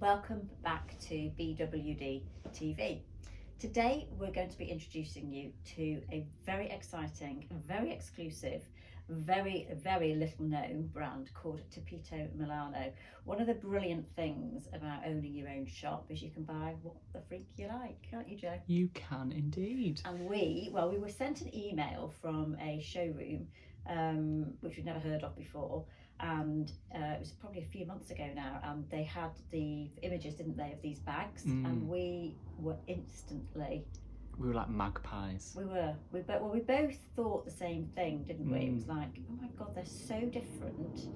Welcome back to BWD TV. Today we're going to be introducing you to a very exciting, very exclusive, very little known brand called Tepito Milano. One of the brilliant things about owning your own shop is you can buy what the freak you like, can't you, Joe? You can indeed. And we were sent an email from a showroom which we'd never heard of before, and it was probably a few months ago now, and they had the images, didn't they, of these bags, and we were instantly... We were like magpies. We both thought the same thing, didn't we? It was like, oh my God, they're so different,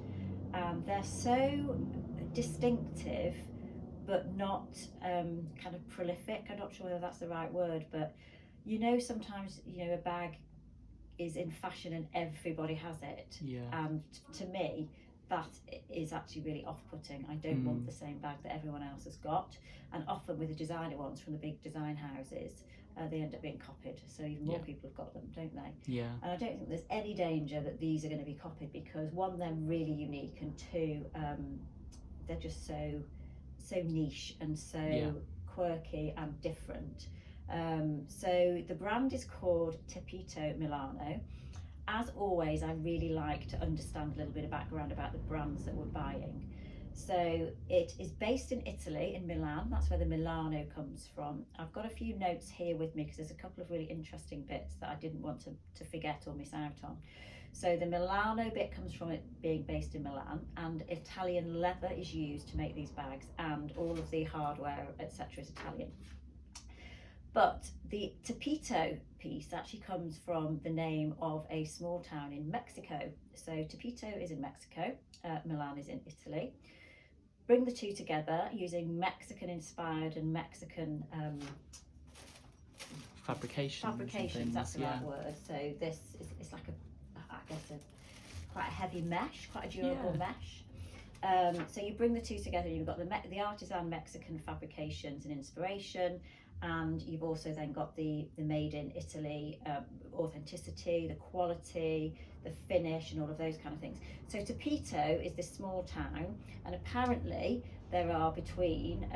they're so distinctive, but not kind of prolific. I'm not sure whether that's the right word, but you know, sometimes, you know, a bag is in fashion and everybody has it. Yeah. And to me, that is actually really off-putting. I don't want the same bag that everyone else has got. And often with the designer ones from the big design houses, they end up being copied. So even more people have got them, don't they? Yeah. And I don't think there's any danger that these are going to be copied, because one, they're really unique, and two, they're just so niche and so quirky and different. So the brand is called Tepito Milano. As always, I really like to understand a little bit of background about the brands that we're buying. So it is based in Italy, in Milan. That's where the Milano comes from. I've got a few notes here with me because there's a couple of really interesting bits that I didn't want to forget or miss out on. So the Milano bit comes from it being based in Milan, and Italian leather is used to make these bags, and all of the hardware, etc., is Italian. But the Tepito piece actually comes from the name of a small town in Mexico. So Tepito is in Mexico, Milan is in Italy. Bring the two together using Mexican inspired and Mexican fabrications, that's the right word. So this is like quite a heavy mesh, quite a durable mesh. So you bring the two together, you've got the artisan Mexican fabrications and inspiration, and you've also then got the made in Italy authenticity, the quality, the finish, and all of those kind of things. So Tepito is this small town, and apparently there are between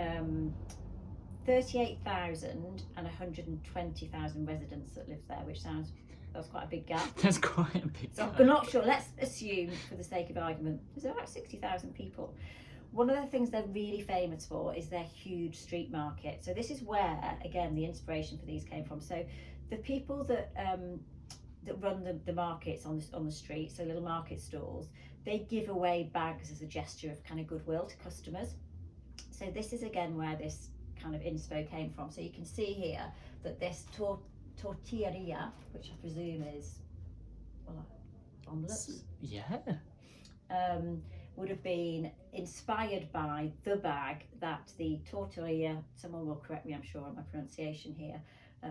38,000 and 120,000 residents that live there, which that's quite a big gap. That's quite a big gap. So I'm not sure, let's assume for the sake of argument, there's about 60,000 people. One of the things they're really famous for is their huge street market. So this is where, again, the inspiration for these came from. So the people that run the markets on the street, so little market stalls, they give away bags as a gesture of kind of goodwill to customers. So this is again where this kind of inspo came from. So you can see here that this tortilleria, which I presume is, well, omelets. Yeah. Would have been inspired by the bag that the tortilla, someone will correct me, I'm sure, on my pronunciation here,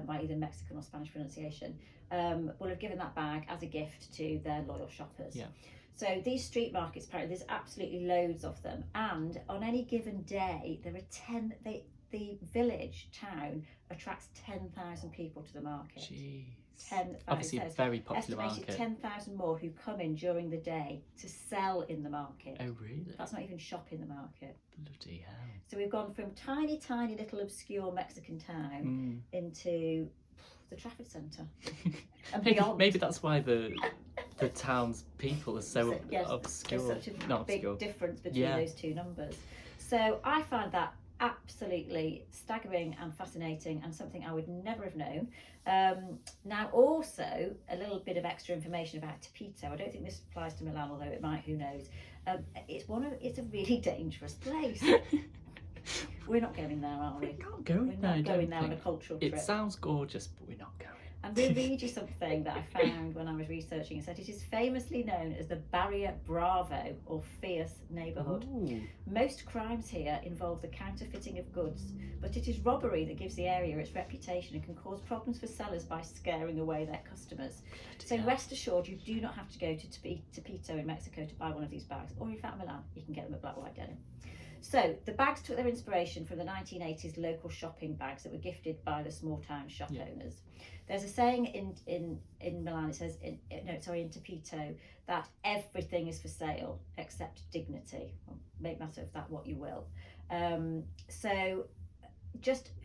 by either Mexican or Spanish pronunciation, will have given that bag as a gift to their loyal shoppers. Yeah. So these street markets, apparently there's absolutely loads of them, and on any given day there are the village town attracts 10,000 people to the market. Jeez. 10,000. Obviously a very popular estimated market. 10,000 more who come in during the day to sell in the market. Oh really? That's not even shop in the market. Bloody hell. So we've gone from tiny little obscure Mexican town into the Trafford Centre and beyond. Maybe that's why the town's people are so obscure. There's such a big difference between those two numbers. So I find that absolutely staggering and fascinating, and something I would never have known. Now also a little bit of extra information about Tepito. I don't think this applies to Milan, although it might, who knows. It's a really dangerous place. We're not going there, are we? We're not going there. We're not going there on a cultural trip. It sounds gorgeous, but we're not going. I'm going to read you something that I found when I was researching. It said it is famously known as the Barrier Bravo, or fierce neighbourhood. Ooh. Most crimes here involve the counterfeiting of goods, but it is robbery that gives the area its reputation and can cause problems for sellers by scaring away their customers. So rest assured, you do not have to go to Tepito in Mexico to buy one of these bags, or in fact Milan, you can get them at Black White Denim. So the bags took their inspiration from the 1980s local shopping bags that were gifted by the small town shop owners. There's a saying in Milan, it says, in Tepito, that everything is for sale except dignity. Well, make that of that what you will. So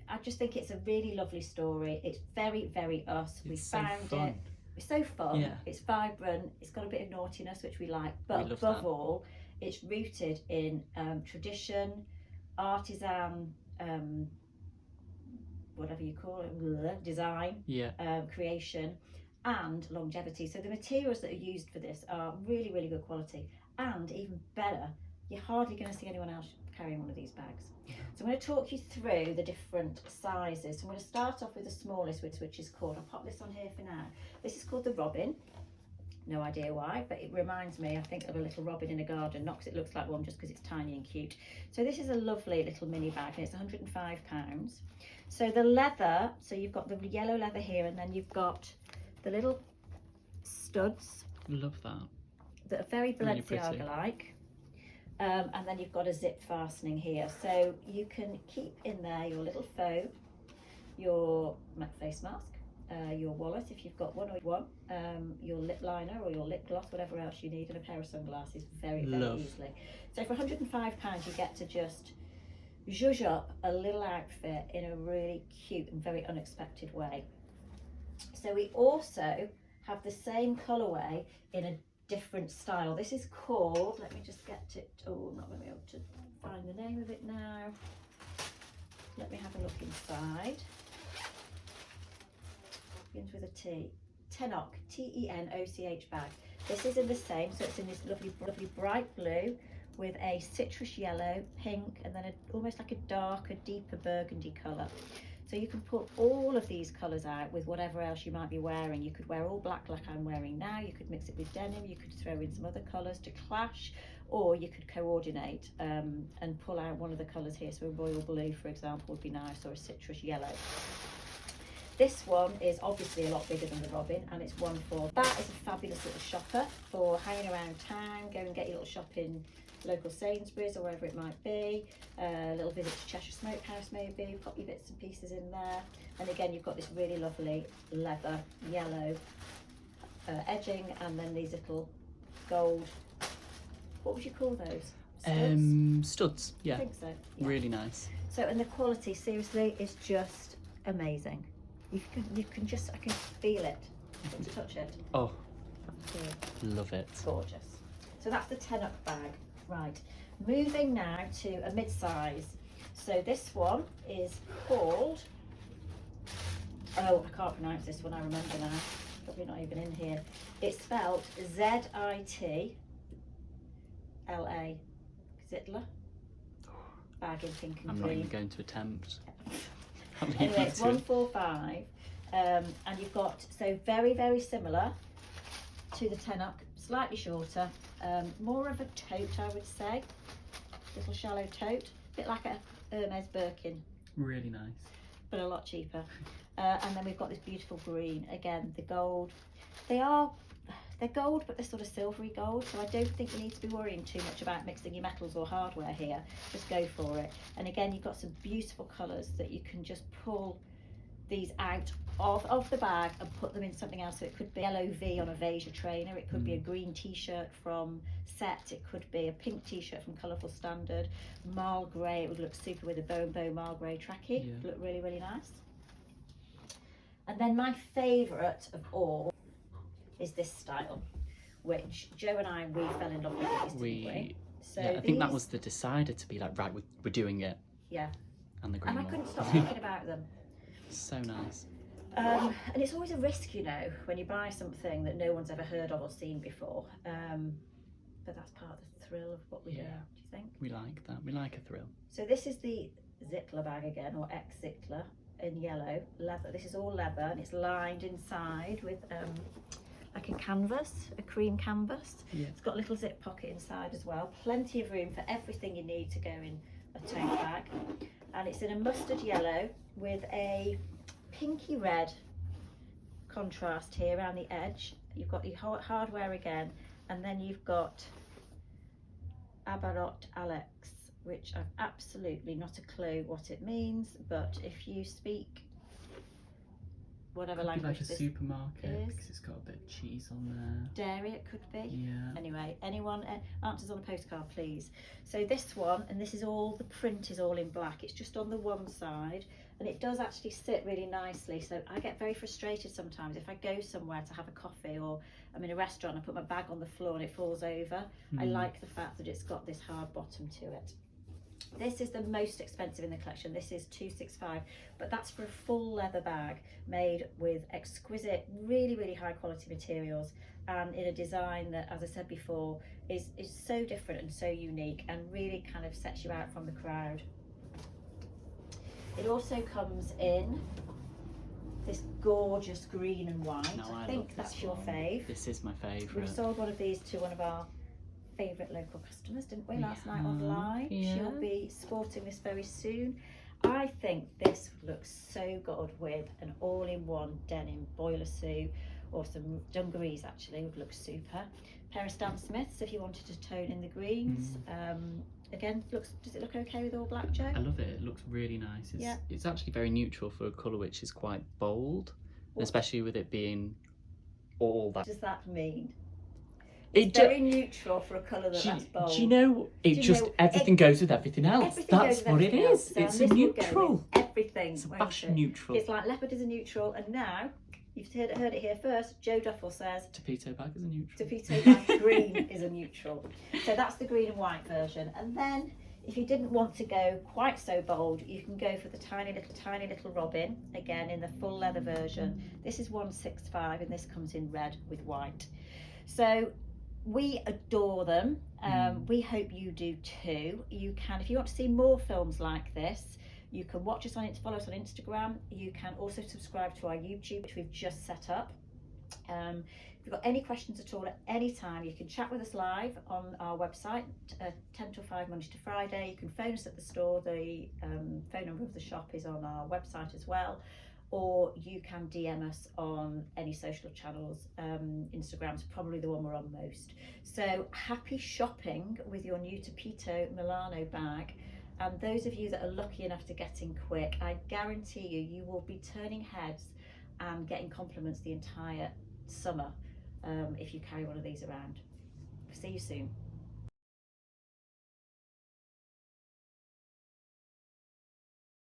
I just think it's a really lovely story. It's very, very us. We found it. It's so fun. Yeah. It's vibrant. It's got a bit of naughtiness, which we like. But above all, it's rooted in tradition, artisan, whatever you call it, design, creation, and longevity. So the materials that are used for this are really, really good quality. And even better, you're hardly going to see anyone else carrying one of these bags. So I'm going to talk you through the different sizes. So I'm going to start off with the smallest, which is called, I'll pop this on here for now. This is called the Robin. No idea why, but it reminds me, I think, of a little robin in a garden, not because it looks like one, just because it's tiny and cute. So this is a lovely little mini bag, and it's £105. So the leather, so you've got the yellow leather here, and then you've got the little studs. Love that. That are very Balenciaga-like. And then you've got a zip fastening here, so you can keep in there your little faux, your face mask, your wallet if you've got one, your lip liner or your lip gloss, whatever else you need, and a pair of sunglasses very, very easily. So for £105 you get to just zhuzh up a little outfit in a really cute and very unexpected way. So we also have the same colourway in a different style. This is called, let me just get it, I'm not going to be able to find the name of it now. Let me have a look inside. Begins with a T. Tenoch, T-E-N-O-C-H bag. This is in the same, so it's in this lovely bright blue with a citrus yellow, pink, and then almost like a darker, deeper burgundy colour. So you can put all of these colours out with whatever else you might be wearing. You could wear all black like I'm wearing now, you could mix it with denim, you could throw in some other colours to clash, or you could coordinate and pull out one of the colours here. So a royal blue, for example, would be nice, or a citrus yellow. This one is obviously a lot bigger than the Robin, and it's one for, that is a fabulous little shopper for hanging around town. Go and get your little shopping, local Sainsbury's or wherever it might be, a little visit to Cheshire Smokehouse maybe, pop your bits and pieces in there. And again, you've got this really lovely leather yellow edging, and then these little gold, what would you call those? Studs? Studs, yeah. I think so. Yeah. Really nice. So, and the quality seriously is just amazing. I can feel it. To touch it. Oh, love it. Gorgeous. So that's the Tenoch bag. Right, moving now to a mid-size. So this one is called, oh, I can't pronounce this one, I remember now, probably not even in here. It's spelled Z-I-T-L-A, Xitla, bag in pink and I'm green. not even going to attempt. Anyway, it's 145, and you've got, so very, very similar to the Tenoch, slightly shorter, more of a tote, I would say, little shallow tote, a bit like a Hermes Birkin. Really nice. But a lot cheaper. And then we've got this beautiful green, again, the gold. They're gold, but they're sort of silvery gold, so I don't think you need to be worrying too much about mixing your metals or hardware here. Just go for it. And again, you've got some beautiful colours that you can just pull these out of the bag and put them in something else. So it could be yellow V on a Veja trainer, it could be a green t-shirt from Set, it could be a pink t-shirt from Colourful Standard, marl grey, it would look super with a bow marl grey trackie. It would look really, really nice. And then my favourite of all is this style, which Joe and I, we fell in love with these, didn't we? So yeah, I think that was the decider to be like, right, we're doing it. Yeah. And the green And I one. couldn't stop thinking about them. So nice. And it's always a risk, you know, when you buy something that no one's ever heard of or seen before. But that's part of the thrill of what we do, do you think? We like that. We like a thrill. So this is the Xitla bag again, or ex-Xitla, in yellow leather. This is all leather, and it's lined inside with like a canvas, a cream canvas. Yeah. It's got a little zip pocket inside as well. Plenty of room for everything you need to go in a tote bag. And it's in a mustard yellow with a pinky red contrast here around the edge. You've got the hardware again, and then you've got Abarot Alex which I've absolutely not a clue what it means, but if you speak whatever Could be language like a this supermarket is, because it's got a bit of cheese on there. dairy it could be. Yeah. Anyway, anyone answers on a postcard, please. So this one, and this is all, the print is all in black. It's just on the one side, and it does actually sit really nicely. So I get very frustrated sometimes if I go somewhere to have a coffee, or I'm in a restaurant, I put my bag on the floor and it falls over. I like the fact that it's got this hard bottom to it. This is the most expensive in the collection. This is $265, but that's for a full leather bag made with exquisite, really, really high quality materials, and in a design that, as I said before, is so different and so unique and really kind of sets you out from the crowd. It also comes in this gorgeous green and white. No, I think that's your fave. This is my favourite. We sold one of these to one of our favourite local customers, didn't we, last night online? Yeah. She'll be sporting this very soon. I think this would look so good with an all-in-one denim boiler suit, or some dungarees actually would look super. Pair of Stan Smiths if you wanted to tone in the greens. Again, does it look okay with all black, Joe? I love it. It looks really nice. It's actually very neutral for a colour which is quite bold, especially with it being all that. What does that mean? It's very neutral for a colour that's bold. Do you know, everything goes with everything else. That's what it is. It's a neutral. Everything. It's a fashion neutral. It's like leopard is a neutral, and now, you've heard it here first, Joe Duffel says Tepito bag is a neutral. Tepito bag green is a neutral. So that's the green and white version. And then, if you didn't want to go quite so bold, you can go for the tiny little robin, again in the full leather version. This is $165, and this comes in red with white. So we adore them. We hope you do too. You can, if you want to see more films like this, you can watch us follow us on Instagram. You can also subscribe to our YouTube, which we've just set up. If you've got any questions at all at any time, you can chat with us live on our website, 10 till 5 Monday to Friday. You can phone us at the store. The phone number of the shop is on our website as well. Or you can DM us on any social channels. Instagram's probably the one we're on most. So happy shopping with your new Tepito Milano bag. And those of you that are lucky enough to get in quick, I guarantee you will be turning heads and getting compliments the entire summer if you carry one of these around. See you soon.